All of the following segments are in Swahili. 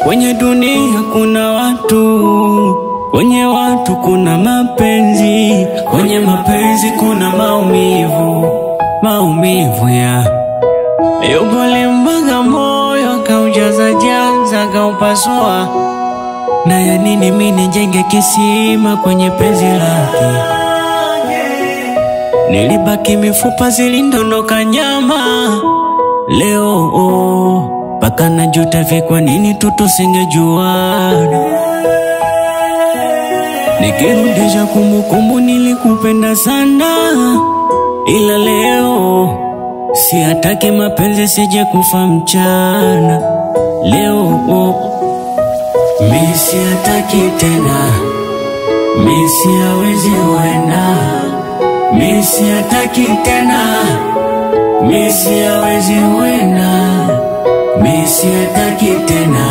Kwenye dunia kuna watu, kwenye watu kuna mapenzi, kwenye mapenzi kuna maumivu ya yobole mbaga moyo kaujaza jaza kaupasua. Na ya nini mimi nijenge kisima kwenye penzi lake? Nilibaki mifupa zilindondoka nyama. Leo paka najuta kwa nini tusingejuana. Nikirudisha kumbukumbu nilikupenda sana, ila leo siataki mapenzi sije kufa mchana. Leo mimi siataki tena, mimi siwezi wenda. Mimi siataki tena, mimi siwezi wenda. Mimi siataki tena,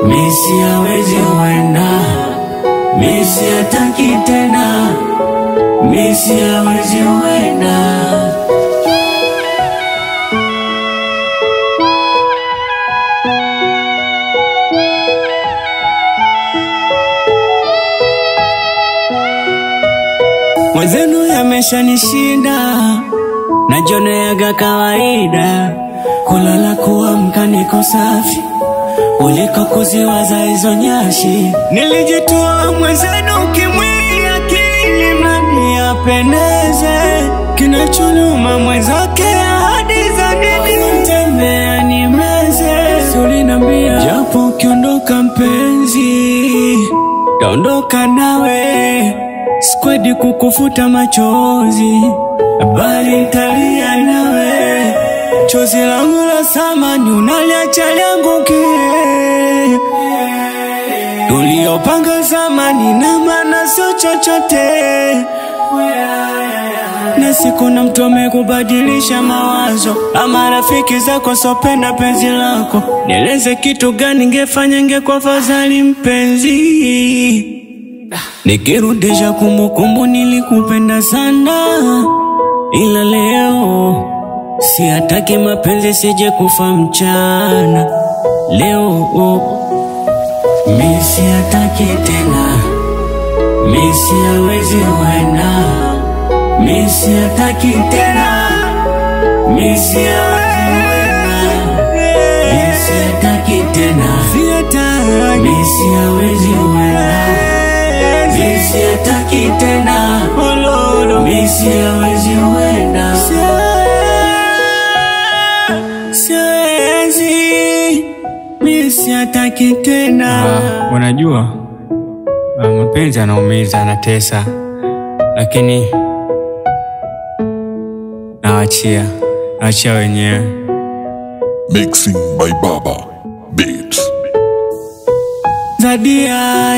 mimi siwezi wenda. Mimi siataki tena, mimi siwezi wenda. Mwenzenu yameshanishinda, najioneaga kawaida. Kulala kuamka niko safi, uliko kuziwaza hizo nyashi. Nilijitoa mwenzenu kimwili akili mradi apendeze. Kinachonuma mwenzake ahadi za nini mtembea nimeze. Ulinambia japo ukiondoka mpenzi taondoka nawe, squad kukufuta machozi bali nitalia nawe. Chozi langu la samani unaliacha lianguke. Tuliopanga zamani na maana sio chochote. Na siku na mtu amekubadilisha mawazo, ama rafiki zako sopenda penzi lako. Nieleze kitu gani ngefanya ngekuwa fadhali mpenzi. Nikirudisha kumbukumbu nilikupenda sana, ila leo siataki mapenzi sije kufa mchana. Leo mimi siataki tena, mimi siwezi wenda. Mimi siataki tena, mimi siwezi wenda. Mimi siataki tena, mimi siwezi wenda. Mimi siataki tena, mimi siwezi wenda. Mimi siataki tena. Unajua mapenzi yanaumiza, yanatesa, lakini naachia wenyewe. Mixing by Baba Beats. Zadia